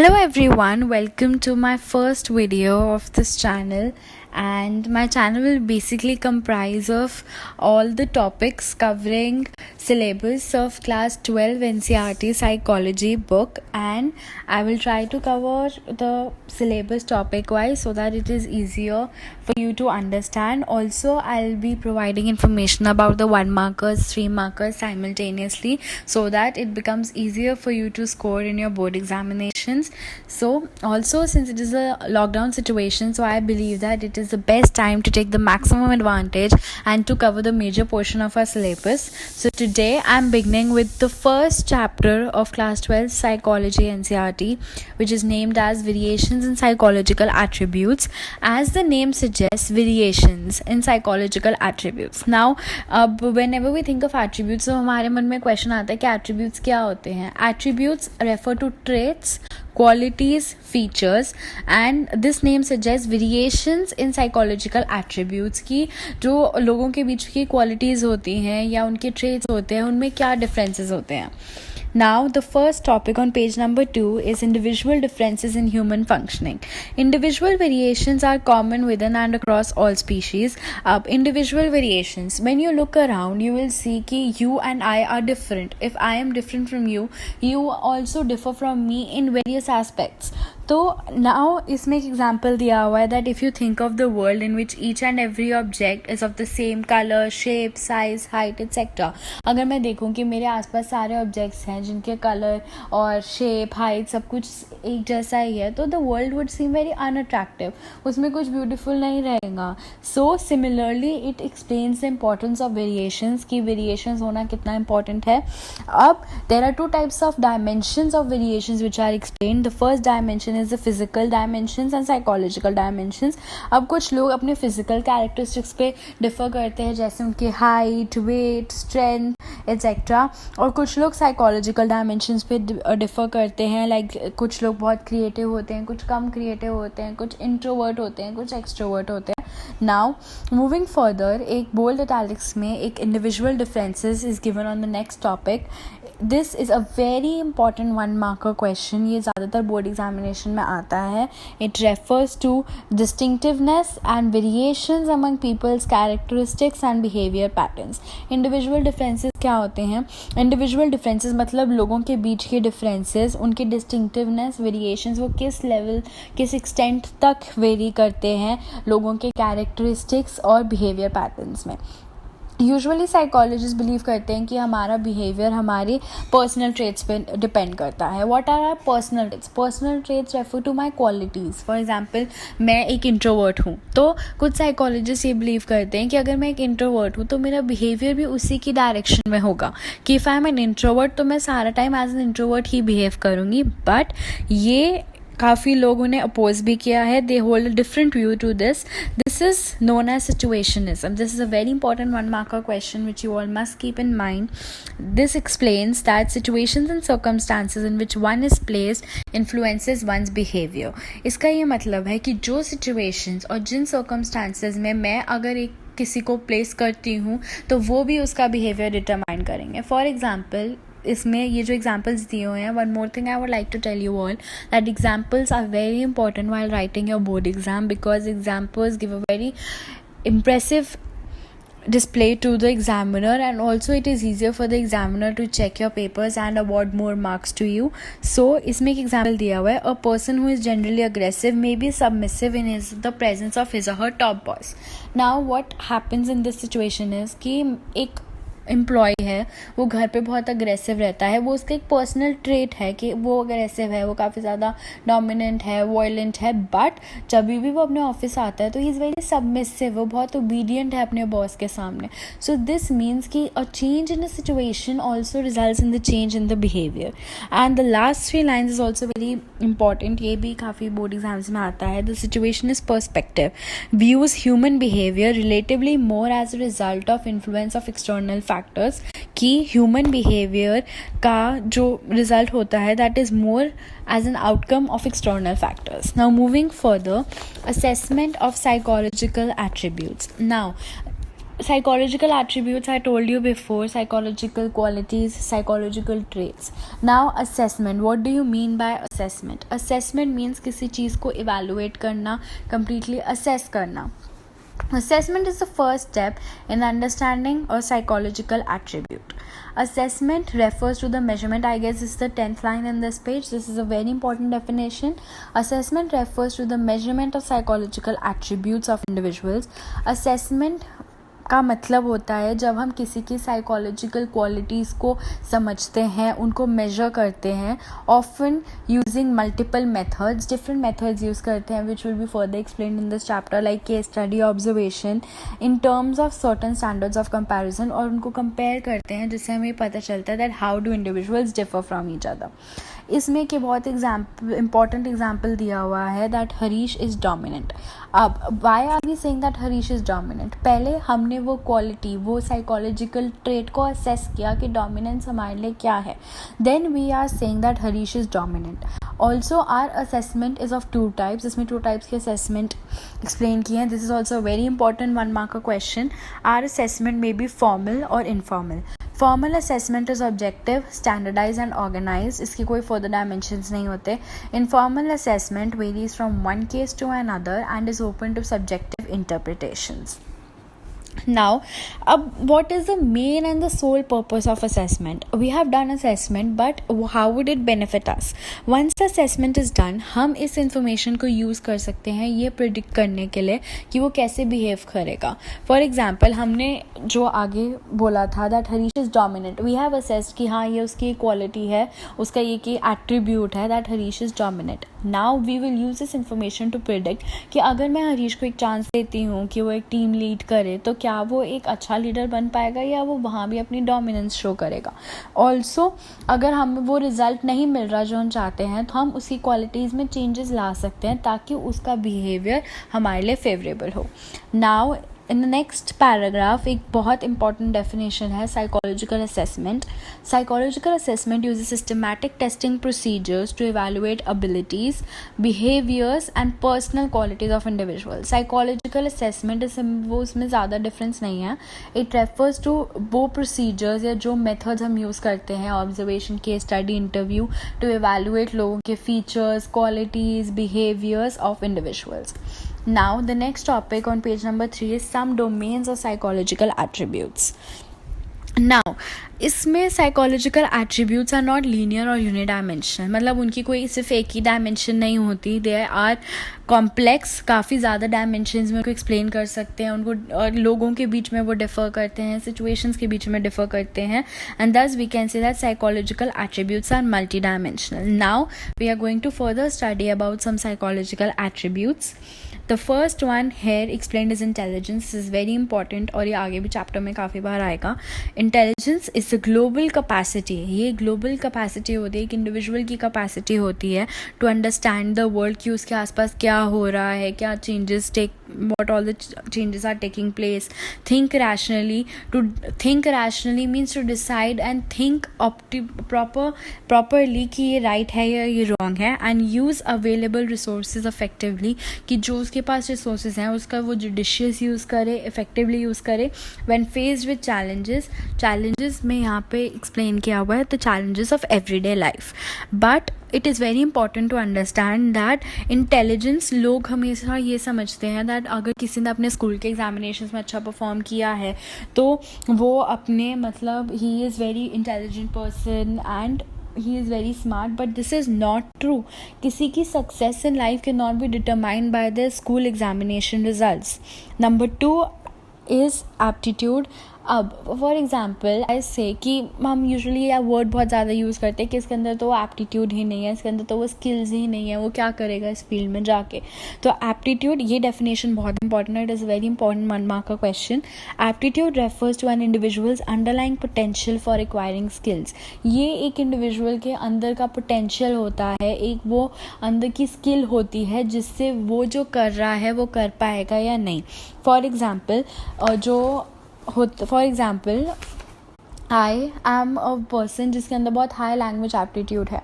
Hello everyone, welcome to my first video of this channel, and my channel will basically comprise of all the topics covering syllabus of class 12 NCERT psychology book, and I will try to cover the syllabus topic wise so that it is easier for you to understand. Also, I'll be providing information about the 1 markers, 3 markers simultaneously so that it becomes easier for you to score in your board examinations. So also, since it is a lockdown situation, so I believe that it is the best time to take the maximum advantage and to cover the major portion of our syllabus. So today I'm beginning with the first chapter of class 12 psychology NCERT, which is named as variations in psychological attributes. As the name suggests, variations in psychological attributes. Now whenever we think of attributes, so हमारे मन में question आता है कि attributes क्या होते हैं. Attributes refer to traits, qualities, features, and this name suggests variations in psychological attributes की जो लोगों के बीच की qualities होती हैं या उनके traits होते हैं उनमें क्या differences होते हैं. Now, the first topic on page number 2 is individual differences in human functioning. Individual variations are common within and across all species. Individual variations. When you look around, you will see that you and I are different. If I am different from you, you also differ from me in various aspects. तो now इसमें एक example दिया हुआ है that if you think of the world in which each and every object is of the same color, shape, size, height, etc. अगर मैं देखूं कि मेरे आसपास सारे objects हैं जिनके कलर और शेप, हाइट सब कुछ एक जैसा ही है, तो the world would seem very unattractive. उसमें कुछ beautiful नहीं रहेगा. So similarly it explains the importance of variations कि variations होना कितना important है. अब there are two types of dimensions of variations which are explained. The first dimension is the physical dimensions and psychological dimensions. अब कुछ लोग अपने physical characteristics पे differ करते हैं जैसे उनकी height, weight, strength etc. और कुछ लोग psychological dimensions पे differ करते हैं, like कुछ लोग बहुत creative होते हैं, कुछ कम creative होते हैं, कुछ introvert होते हैं, कुछ extrovert होते हैं. Now moving further, एक bold italics में एक individual differences is given on the next topic. This is a very important 1 marker question. ये ज़्यादातर board examination में आता है. It refers to distinctiveness and variations among people's characteristics and behavior patterns. Individual differences क्या होते हैं? Individual differences मतलब लोगों के बीच के differences, उनकी distinctiveness, variations वो किस level, किस extent तक vary करते हैं लोगों के characteristics और behavior patterns में. यूजुअली साइकोलॉजिस्ट बिलीव करते हैं कि हमारा बिहेवियर हमारे पर्सनल ट्रेट्स पे डिपेंड करता है. What are are personal traits? Personal traits refer to my qualities. For example, मैं एक इंट्रोवर्ट हूँ, तो कुछ साइकोलॉजिस्ट ये बिलीव करते हैं कि अगर मैं एक इंट्रोवर्ट हूँ तो मेरा बिहेवियर भी उसी की डायरेक्शन में होगा कि if I am an introvert तो मैं सारा टाइम एज एन इंट्रोवर्ट ही बिहेव करूँगी. बट ये काफ़ी लोगों ने अपोज भी किया है. They hold a different view to this. This is known as situationism. This is a very important 1 marker question which you all must keep in mind. This explains that situations and circumstances in which one is placed influences one's behavior. इसका ये मतलब है कि जो situations और जिन circumstances में मैं अगर एक किसी को प्लेस करती हूँ तो वो भी उसका बिहेवियर डिटरमाइन करेंगे. फॉर एग्जाम्पल, इसमें ये जो एग्जाम्पल्स दिए हुए हैं, one more thing I would like to tell you all that examples are very important while writing your board exam because examples give a very impressive display to the examiner, and also it is easier for the examiner to check your papers and award more marks to you. So इसमें एक example दिया हुआ है. A person who is generally aggressive may be submissive in the presence of his or her top boss. Now what happens in this situation is कि एक employ है वो घर पे बहुत अग्रेसिव रहता है. वो उसका एक पर्सनल ट्रेट है कि वो अग्रेसिव है, वो काफ़ी ज़्यादा डोमिनेंट है, वॉयलेंट है. बट जब भी वो अपने ऑफिस आता है तो ही इज़ वेरी सबमिसिव, वो बहुत ओबीडियंट है अपने बॉस के सामने. सो दिस मीन्स कि a change in a situation also results in the change in the behaviour. And the last 3 lines is also very important. ये भी काफ़ी बोर्ड एग्जाम्स में आता है. The situation is perspective, views human behaviour relatively more as a result of influence of external factors कि human behaviour का जो result होता है that is more as an outcome of external factors. Now moving further, assessment of psychological attributes. Now psychological attributes I told you before, psychological qualities, psychological traits. Now assessment. What do you mean by assessment? Assessment means किसी चीज़ को evaluate करना, completely assess करना. Assessment is the first step in understanding a psychological attribute. Assessment refers to the measurement. I guess this is the 10th line in this page. This is a very important definition. Assessment refers to the measurement of psychological attributes of individuals. Assessment का मतलब होता है जब हम किसी की psychological qualities को समझते हैं, उनको मेजर करते हैं, often using multiple methods, different methods use करते हैं which will be further explained in this chapter, like case study, observation, in terms of certain standards of comparison, और उनको कंपेयर करते हैं जिससे हमें पता चलता है that how do individuals differ from each other. इसमें के बहुत इंपॉर्टेंट एग्जाम्पल दिया हुआ है दैट हरीश इज़ डोमिनेंट. अब why are we saying that Harish is dominant? पहले हमने वो क्वालिटी, वो साइकोलॉजिकल ट्रेट को असेस किया कि डोमिनेंस हमारे लिए क्या है. Then we are saying that Harish is dominant. Also our assessment is of 2 types. इसमें 2 टाइप्स के असेसमेंट एक्सप्लेन किए हैं. This is also very important 1 mark का question. Our assessment may be formal और informal. Formal assessment is objective, standardize and organize. इसकी कोई further dimensions नहीं होते. Informal assessment varies from one case to another and is open to subjective interpretations. Now, what is the main and the sole purpose of assessment? We have done assessment, but how would it benefit us? Once the assessment is done, हम इस information को use कर सकते हैं ये predict करने के लिए कि वो कैसे behave करेगा. For example, हमने जो आगे बोला था that Harish is dominant. We have assessed कि हाँ ये उसकी quality है, उसका ये कि attribute है that Harish is dominant. Now we will use this information to predict कि अगर मैं हरीश को एक चांस देती हूँ कि वो एक टीम लीड करे तो क्या वो एक अच्छा लीडर बन पाएगा या वो वहाँ भी अपनी डोमिनेंस शो करेगा. ऑल्सो अगर हमें वो रिजल्ट नहीं मिल रहा जो हम चाहते हैं तो हम उसकी क्वालिटीज़ में चेंजेस ला सकते हैं ताकि उसका बिहेवियर हमारे लिए फेवरेबल हो. Now in the next paragraph एक बहुत इंपॉर्टेंट डेफिनेशन है psychological assessment. Psychological assessment uses systematic testing procedures to evaluate abilities, behaviours and personal qualities of individual. Psychological assessment वो उसमें ज़्यादा डिफरेंस नहीं है. इट रेफर्स टू वो प्रोसीजर्स या जो मेथड्स हम यूज़ करते हैं, observation, case study, interview, to evaluate लोगों के features, qualities, behaviours of individuals. Now, the next topic on page number 3 is some domains of psychological attributes. Now, इसमें psychological attributes are not linear और unidimensional. मतलब उनकी कोई सिर्फ एक ही dimension नहीं होती. दे आर कॉम्प्लेक्स, काफ़ी ज़्यादा डायमेंशंस में उनको एक्सप्लेन कर सकते हैं उनको, और लोगों के बीच में वो डिफ़र करते हैं, सिचुएशंस के बीच में डिफ़र करते हैं. And thus we can say that psychological attributes are multi dimensional. Now we are going to further study about some psychological attributes. The first one here explained is intelligence. This is very important और ये आगे भी chapter में काफ़ी बार आएगा. Intelligence is a global capacity. ये global capacity होती है, एक इंडिविजुअल की capacity होती है to understand the world, कि उसके आसपास क्या हो रहा है, क्या changes what all the changes are taking place. Think rationally. To think rationally means to decide and think properly कि ये right है या ये wrong है, and use available resources effectively, कि जो उसके पास रिसोर्सेज हैं उसका वो जुडिशियस यूज़ करे, इफेक्टिवली यूज़ करे. व्हेन फेस्ड विद चैलेंजेस में यहाँ पे एक्सप्लेन किया हुआ है तो challenges of everyday life. But it is very important to understand that intelligence, लोग हमेशा ये समझते हैं दैट अगर किसी ने अपने स्कूल के एग्जामिनेशंस में अच्छा परफॉर्म किया है तो वो अपने मतलब he is very intelligent person and he is very smart, but this is not true. किसी की success in life cannot be determined by their school examination results. Number 2 is aptitude. अब फॉर एग्ज़ाम्पल आई से कि हम usually यह word बहुत ज़्यादा use करते हैं कि इसके अंदर तो वो एप्टीट्यूड ही नहीं है, इसके अंदर तो वो स्किल्स ही नहीं है, वो क्या करेगा इस फील्ड में जाके. तो एप्टीट्यूड, ये डेफिनेशन बहुत इंपॉर्टेंट है. It is very important 1 mark का question. Aptitude refers to an individual's underlying potential for acquiring skills. ये एक इंडिविजुअल के अंदर का पोटेंशियल होता है, एक वो अंदर की स्किल होती है जिससे वो जो कर रहा है वो कर पाएगा या नहीं. For example I am a person जिसके अंदर बहुत हाई लैंग्वेज एप्टीट्यूड है.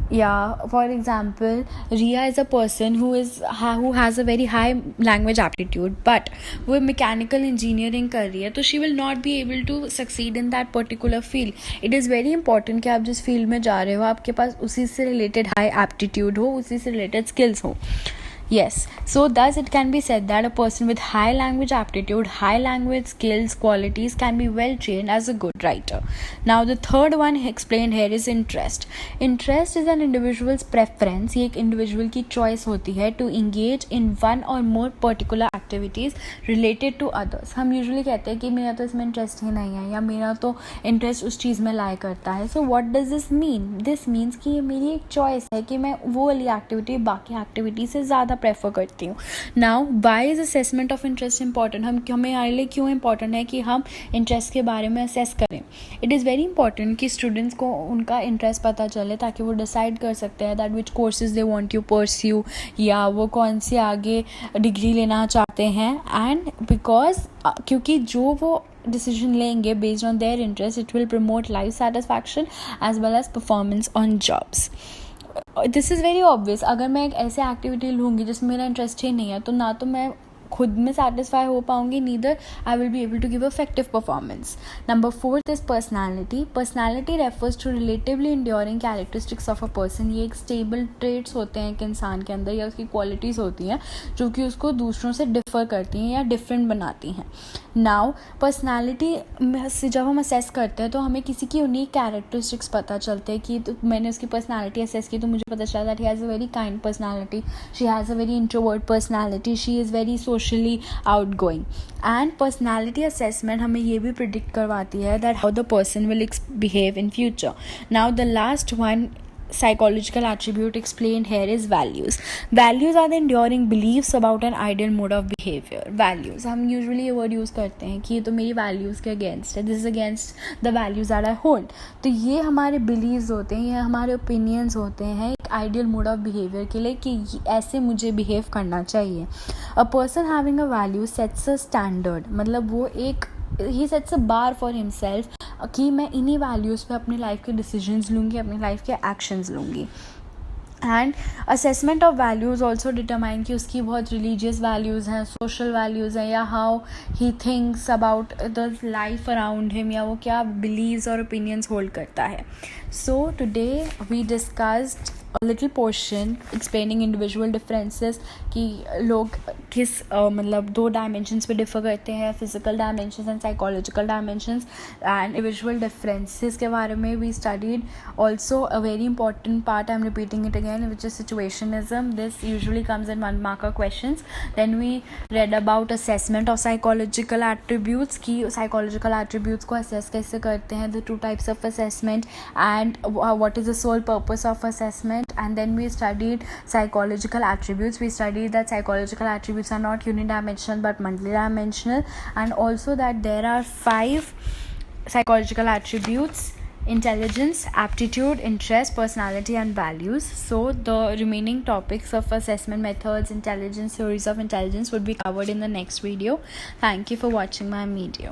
Yeah, for example, Ria is a person who has a very high language aptitude, but वो mechanical engineering कर रही है, तो she will not be able to succeed in that particular field. It is very important कि आप जिस field में जा रहे हो आपके पास उसी से related high aptitude हो, उसी से related skills हो. Yes, so thus it can be said that a person with high language aptitude, high language skills, qualities can be well trained as a good writer. Now the third one explained here is interest. Interest is an individual's preference. ये एक individual की choice होती है to engage in one or more particular activities related to others. हम usually कहते हैं कि मेरा तो इसमें interest ही नहीं है या मेरा तो interest उस चीज़ में lie करता है. So what does this mean? This means कि ये मेरी एक choice है कि मैं वो वाली activity बाकी activity से ज़्यादा प्रेफर करती हूँ. Now why is assessment of interest important. हमें हमारे लिए क्यों इंपॉर्टेंट है कि हम इंटरेस्ट के बारे में असेस करें. इट इज़ वेरी इंपॉर्टेंट कि स्टूडेंट्स को उनका इंटरेस्ट पता चले ताकि वो डिसाइड कर सकते हैं that which courses they want to pursue या वो कौन सी आगे डिग्री लेना चाहते हैं. एंड बिकॉज क्योंकि जो वो decision लेंगे based on their interest, it will promote life satisfaction as well as performance on jobs. This is very obvious. अगर मैं एक ऐसे एक्टिविटी लूँगी जिसमें मेरा इंटरेस्ट ही नहीं है तो ना तो मैं खुद में सेटिस्फाई हो पाऊंगी, neither I will be able to give effective performance. Number 4 is personality. Personality refers to relatively enduring characteristics of a person. ये एक स्टेबल ट्रेट्स होते हैं एक इंसान के अंदर या उसकी क्वालिटीज़ होती हैं जो कि उसको दूसरों से डिफर करती हैं या डिफरेंट बनाती हैं. नाउ पर्सनैलिटी से जब हम असेस करते हैं तो हमें किसी की यूनिक कैरेक्टरिस्टिक्स पता चलते हैं कि तो मैंने उसकी पर्सनैलिटी असेस की तो मुझे पता चला that he has a very kind personality, she has a very introvert personality, she is very socially outgoing. And personality assessment हमें ये भी predict करवाती है that how the person will behave in future. Now the last one psychological attribute explained here is values. Values are the enduring beliefs about an ideal mode of behavior. Values, हम usually ये word use करते हैं कि ये तो मेरी values के against है, this is against the values that I hold. तो ये हमारे beliefs होते हैं, ये हमारे opinions होते हैं एक ideal mode of behavior के लिए कि ऐसे मुझे behave करना चाहिए. A person having a value sets a standard. मतलब वो एक he sets a bar for himself कि मैं इन्हीं वैल्यूज़ पे अपनी लाइफ के डिसीजंस लूँगी, अपनी लाइफ के एक्शंस लूँगी. And assessment of values also determine कि उसकी बहुत रिलीजियस वैल्यूज़ हैं, सोशल वैल्यूज़ हैं, या how he thinks about the life around him, या वो क्या बिलीव्स और ओपिनियंस होल्ड करता है. So today we discussed a little portion explaining individual differences कि लोग किस मतलब 2 डायमेंशंस पे डिफ़र करते हैं, physical dimensions and psychological dimensions and individual differences के बारे में. We studied also a very important part, I am repeating it again, which is situationism. This usually comes in 1 marker questions. Then we read about assessment of psychological attributes कि psychological attributes को assess कैसे करते हैं, the 2 types of assessment and what is the sole purpose of assessment. And then we studied psychological attributes. We studied that psychological attributes are not unidimensional but multidimensional, and also that there are 5 psychological attributes: intelligence, aptitude, interest, personality, and values. So the remaining topics of assessment methods, intelligence, theories of intelligence would be covered in the next video. Thank you for watching my video.